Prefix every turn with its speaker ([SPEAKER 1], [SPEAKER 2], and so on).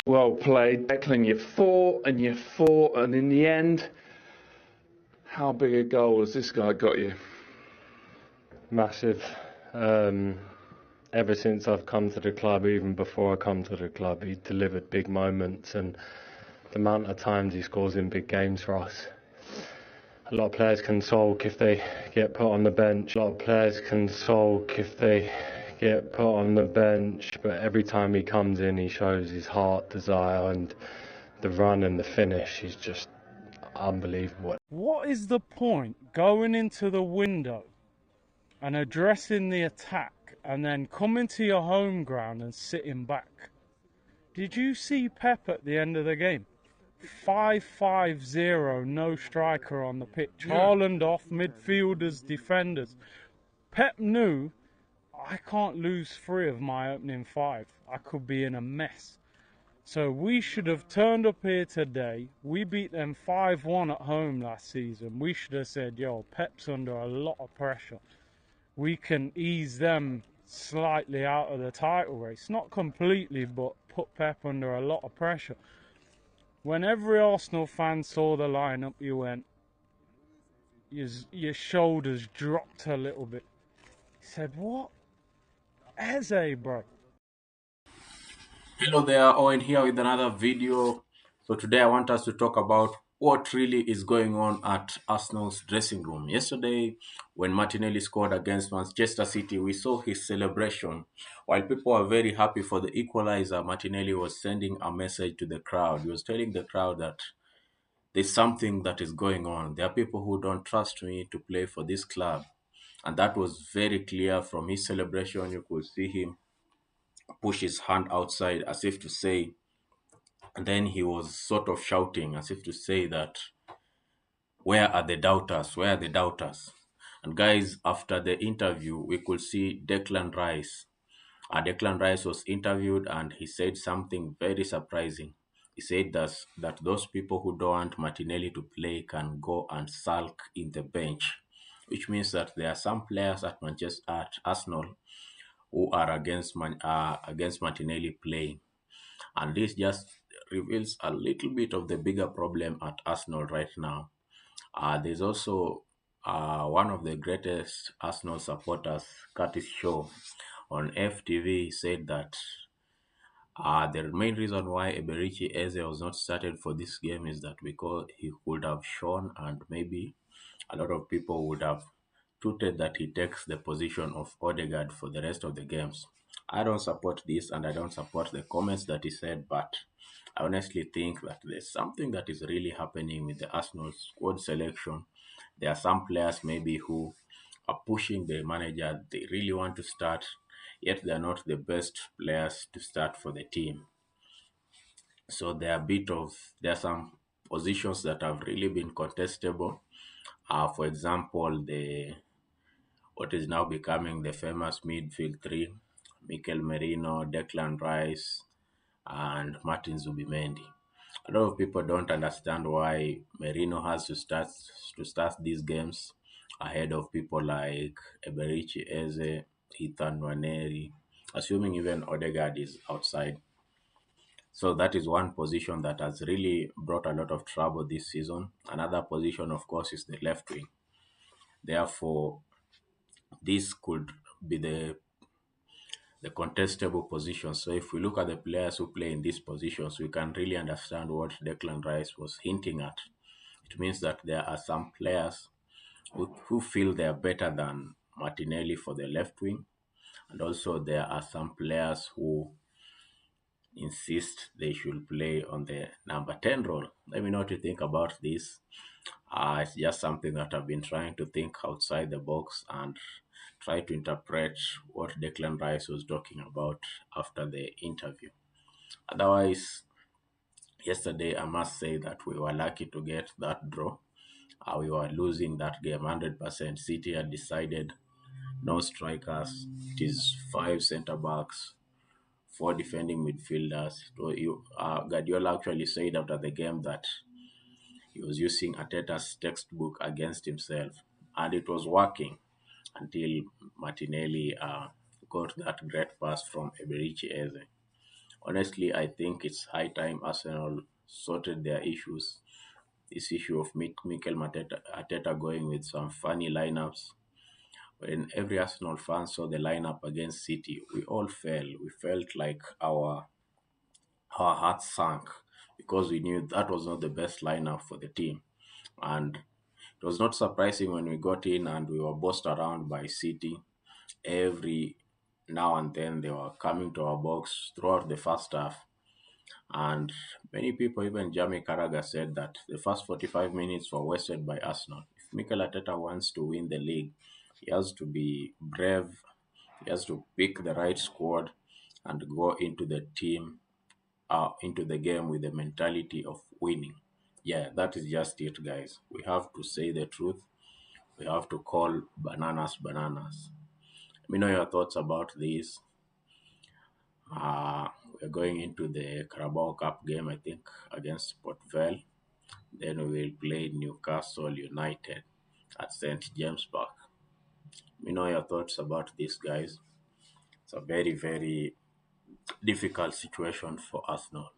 [SPEAKER 1] Well played, Declan. You fought, and in the end, how big a goal has this guy got you?
[SPEAKER 2] Massive. Ever since I've come to the club, even before I come to the club, he delivered big moments, and the amount of times he scores in big games for us. A lot of players can sulk if they get put on the bench. But every time he comes in, he shows his heart, desire, and the run and the finish is just unbelievable.
[SPEAKER 3] What is the point going into the window and addressing the attack and then coming to your home ground and sitting back? Did you see Pep at the end of the game? 5-5-0, no striker on the pitch. Haaland off, midfielders, defenders. Pep knew, I can't lose 3 of my opening 5. I could be in a mess. So we should have turned up here today. We beat them 5-1 at home last season. We should have said, yo, Pep's under a lot of pressure. We can ease them slightly out of the title race. Not completely, but put Pep under a lot of pressure. When every Arsenal fan saw the lineup, you went, your shoulders dropped a little bit. He said, what? Eze, bro.
[SPEAKER 4] Hello there, Owen here with another video. So today I want us to talk about what really is going on at Arsenal's dressing room. Yesterday, when Martinelli scored against Manchester City, we saw his celebration. While people were very happy for the equalizer, Martinelli was sending a message to the crowd. He was telling the crowd that there's something that is going on. There are people who don't trust me to play for this club. And that was very clear from his celebration. You could see him push his hand outside as if to say, and then he was sort of shouting as if to say that, where are the doubters? Where are the doubters? And guys, after the interview, we could see Declan Rice. Declan Rice was interviewed and he said something very surprising. He said that those people who don't want Martinelli to play can go and sulk in the bench, which means that there are some players at Arsenal who are against Martinelli playing. And this just reveals a little bit of the bigger problem at Arsenal right now. There's also one of the greatest Arsenal supporters, Curtis Shaw, on FTV said that the main reason why Eberichi Eze was not started for this game is that because he could have shown, and maybe a lot of people would have tweeted that he takes the position of Odegaard for the rest of the games. I don't support this and I don't support the comments that he said, but I honestly think that there's something that is really happening with the Arsenal squad selection. There are some players maybe who are pushing the manager. They really want to start, yet they're not the best players to start for the team. So there are some positions that have really been contestable. For example, what is now becoming the famous midfield three, Mikel Merino, Declan Rice, and Martin Zubimendi. A lot of people don't understand why Merino has to start these games ahead of people like Eberichi Eze, Ethan Nwaneri, assuming even Odegaard is outside. So that is one position that has really brought a lot of trouble this season. Another position, of course, is the left wing. Therefore, this could be the contestable position. So if we look at the players who play in these positions, we can really understand what Declan Rice was hinting at. It means that there are some players who feel they are better than Martinelli for the left wing, and also there are some players who insist they should play on the number 10 role. Let me know what you think about this. It's just something that I've been trying to think outside the box and try to interpret what Declan Rice was talking about after the interview. Otherwise, yesterday I must say that we were lucky to get that draw. We were losing that game 100%. City had decided no strikers. It is 5 centre backs, 4 defending midfielders. Guardiola actually said after the game that he was using Arteta's textbook against himself, and it was working until Martinelli got that great pass from Eberichi Eze. Honestly, I think it's high time Arsenal sorted their issues. This issue of Mikel Arteta going with some funny lineups. When every Arsenal fan saw the lineup against City, we all fell. We felt like our hearts sank because we knew that was not the best lineup for the team. And it was not surprising when we got in and we were bossed around by City. Every now and then they were coming to our box throughout the first half. And many people, even Jamie Carragher, said that the first 45 minutes were wasted by Arsenal. If Mikel Arteta wants to win the league, he has to be brave, he has to pick the right squad and go into the game with the mentality of winning. Yeah, that is just it, guys. We have to say the truth. We have to call bananas bananas. Let me know your thoughts about this. We're going into the Carabao Cup game, I think, against Port Vale. Then we will play Newcastle United at St. James Park. Let me know your thoughts about this, guys. It's a very, very difficult situation for Arsenal.